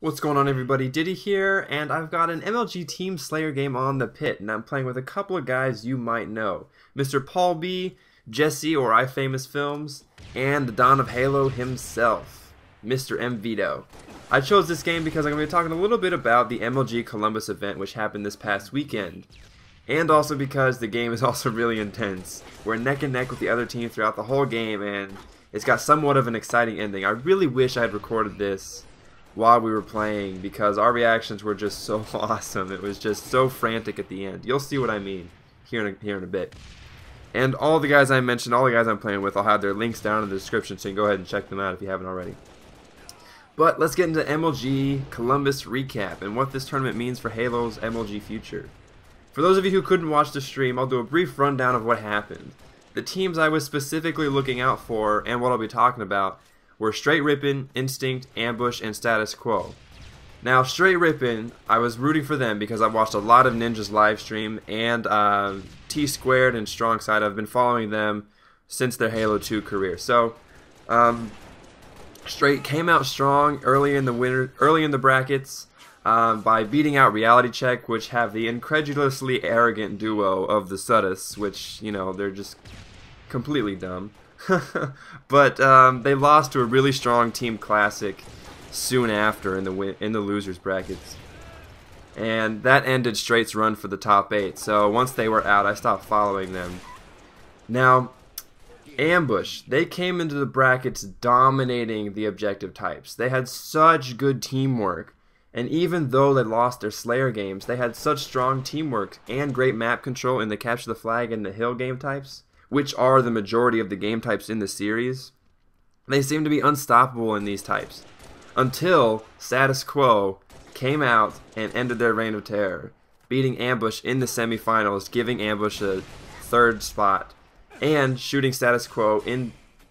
What's going on, everybody? Ditty here, and I've got an MLG Team Slayer game on the pit, and I'm playing with a couple of guys you might know. Mr. Paul B, Jesse or iFamous Films, and the Don of Halo himself, Mr. M Vito. I chose this game because I'm going to be talking a little bit about the MLG Columbus event which happened this past weekend. And also because the game is also really intense. We're neck and neck with the other team throughout the whole game, and it's got somewhat of an exciting ending. I really wish I had recorded this while we were playing because our reactions were just so awesome. It was just so frantic at the end. You'll see what I mean here in a bit. And all the guys I mentioned, all the guys I'm playing with, I'll have their links down in the description, so you can go ahead and check them out if you haven't already. But let's get into MLG Columbus recap and what this tournament means for Halo's MLG future. For those of you who couldn't watch the stream, I'll do a brief rundown of what happened. The teams I was specifically looking out for and what I'll be talking about were Str8 Rippin, Instinct, Ambush, and Status Quo. Now, Str8 Rippin, I was rooting for them because I've watched a lot of Ninja's live stream, and T2 and Strong Side. I've been following them since their Halo 2 career. So, Str8 came out strong early in the brackets by beating out Reality Check, which have the incredulously arrogant duo of the Sudus, which, you know, they're just completely dumb. But they lost to a really strong Team Classic soon after in the losers brackets, and that ended Str8's run for the top 8. So once they were out, I stopped following them. Now, Ambush, they came into the brackets dominating the objective types. They had such good teamwork, and even though they lost their Slayer games, they had such strong teamwork and great map control in the Capture the Flag and the Hill game types, which are the majority of the game types in the series. They seem to be unstoppable in these types, until Status Quo came out and ended their reign of terror, beating Ambush in the semifinals, giving Ambush a 3rd spot, and shooting Status Quo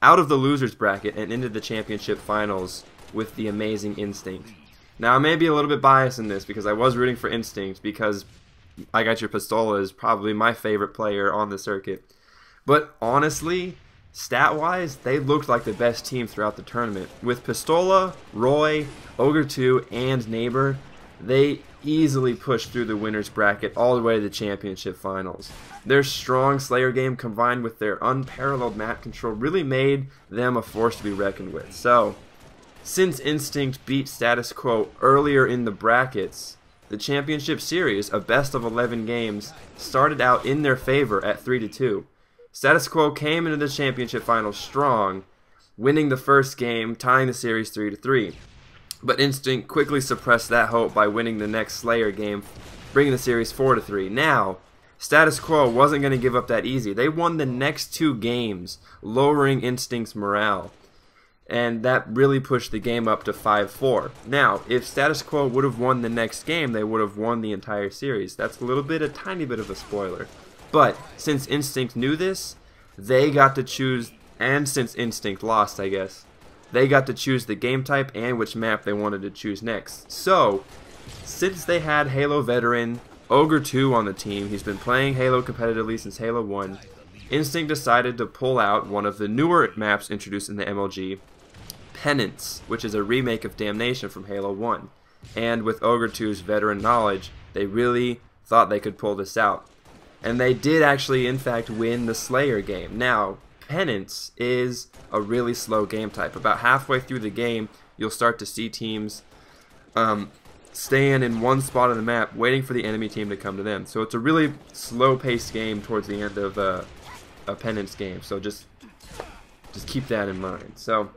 out of the losers bracket and into the championship finals with the amazing Instinct. Now, I may be a little bit biased in this because I was rooting for Instinct because I Got Your Pistola is probably my favorite player on the circuit. But honestly, stat-wise, they looked like the best team throughout the tournament. With Pistola, Roy, Ogre 2, and Neighbor, they easily pushed through the winners bracket all the way to the championship finals. Their strong Slayer game combined with their unparalleled map control really made them a force to be reckoned with. So, since Instinct beat Status Quo earlier in the brackets, the championship series, a best of 11 games, started out in their favor at 3-2. Status Quo came into the championship finals strong, winning the first game, tying the series 3-3. But Instinct quickly suppressed that hope by winning the next Slayer game, bringing the series 4-3. Now, Status Quo wasn't going to give up that easy. They won the next 2 games, lowering Instinct's morale, and that really pushed the game up to 5-4. Now, if Status Quo would have won the next game, they would have won the entire series. That's a tiny bit of a spoiler. But since Instinct knew this, they got to choose, and since Instinct lost, I guess, they got to choose the game type and which map they wanted to choose next. So, since they had Halo veteran Ogre 2 on the team, he's been playing Halo competitively since Halo 1, Instinct decided to pull out one of the newer maps introduced in the MLG, Penance, which is a remake of Damnation from Halo 1. And with Ogre 2's veteran knowledge, they really thought they could pull this out. And they did actually, in fact, win the Slayer game. Now, Penance is a really slow game type. About halfway through the game, you'll start to see teams staying in one spot on the map, waiting for the enemy team to come to them. So it's a really slow-paced game towards the end of a Penance game. So just keep that in mind. So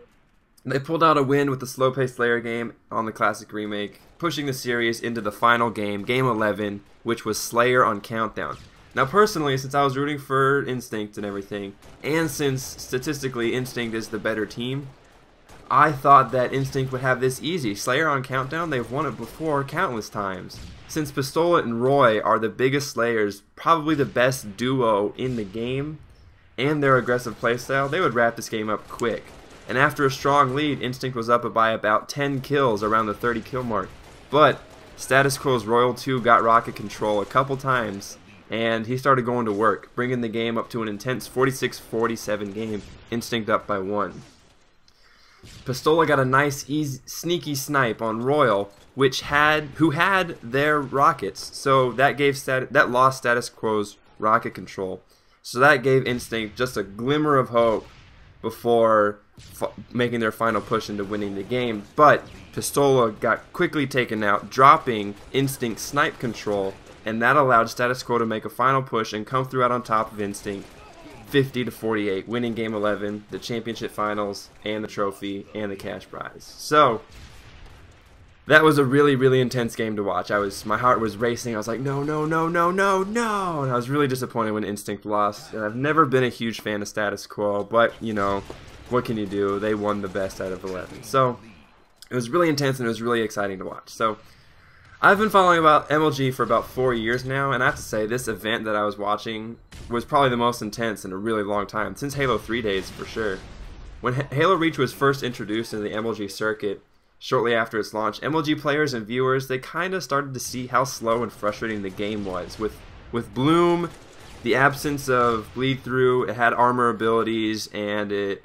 they pulled out a win with the slow-paced Slayer game on the Classic Remake, pushing the series into the final game, Game 11, which was Slayer on Countdown. Now, personally, since I was rooting for Instinct and everything, and since statistically Instinct is the better team, I thought that Instinct would have this easy. Slayer on Countdown, they've won it before countless times. Since Pistola and Roy are the biggest Slayers, probably the best duo in the game, and their aggressive playstyle, they would wrap this game up quick. And after a strong lead, Instinct was up by about 10 kills around the 30 kill mark. But Status Quo's Royal 2 got rocket control a couple times, and he started going to work, bringing the game up to an intense 46-47 game, Instinct up by 1. Pistola got a nice, easy, sneaky snipe on Royal, who had their rockets, so that lost Status Quo's rocket control. So that gave Instinct just a glimmer of hope before making their final push into winning the game. But Pistola got quickly taken out, dropping Instinct snipe control, and that allowed Status Quo to make a final push and come through out on top of Instinct, 50-48, winning Game 11, the championship finals, and the trophy, and the cash prize. So that was a really, really intense game to watch. My heart was racing. I was like, no, no, no, no, no, no. And I was really disappointed when Instinct lost. And I've never been a huge fan of Status Quo, but, you know, what can you do? They won the best out of 11. So it was really intense and it was really exciting to watch. So I've been following about MLG for about 4 years now, and I have to say this event that I was watching was probably the most intense in a really long time, since Halo 3 days for sure. When Halo Reach was first introduced into the MLG circuit, shortly after its launch, MLG players and viewers, they kind of started to see how slow and frustrating the game was. With Bloom, the absence of bleed through, it had armor abilities, and it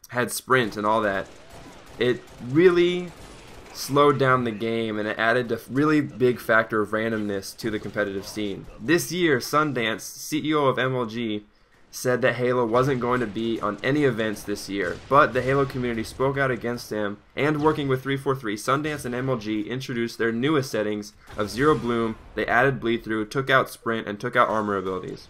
had sprint and all that. It really slowed down the game, and it added a really big factor of randomness to the competitive scene. This year, Sundance, CEO of MLG, said that Halo wasn't going to be on any events this year, but the Halo community spoke out against him, and working with 343, Sundance and MLG introduced their newest settings of Zero Bloom. They added bleed through, took out sprint, and took out armor abilities.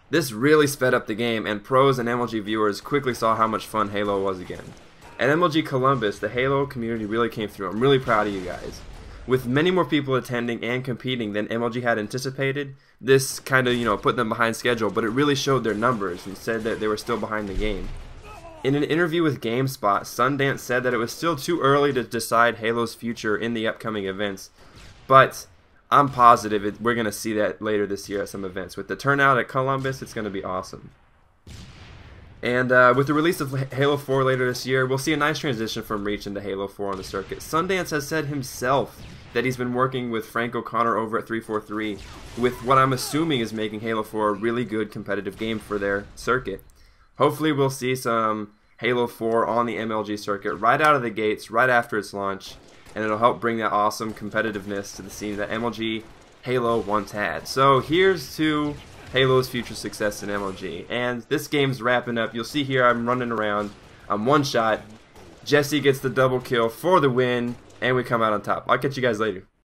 This really sped up the game, and pros and MLG viewers quickly saw how much fun Halo was again. At MLG Columbus, the Halo community really came through. I'm really proud of you guys. With many more people attending and competing than MLG had anticipated, this kind of, put them behind schedule, but it really showed their numbers and said that they were still behind the game. In an interview with GameSpot, Sundance said that it was still too early to decide Halo's future in the upcoming events, but I'm positive we're going to see that later this year at some events. With the turnout at Columbus, it's going to be awesome. And with the release of Halo 4 later this year, we'll see a nice transition from Reach into Halo 4 on the circuit. Sundance has said himself that he's been working with Frank O'Connor over at 343 with what I'm assuming is making Halo 4 a really good competitive game for their circuit. Hopefully we'll see some Halo 4 on the MLG circuit right out of the gates, right after its launch, and it'll help bring that awesome competitiveness to the scene that MLG Halo once had. So here's to Halo's future success in MLG. And this game's wrapping up. You'll see here I'm running around. I'm one shot. Jesse gets the double kill for the win, and we come out on top. I'll catch you guys later.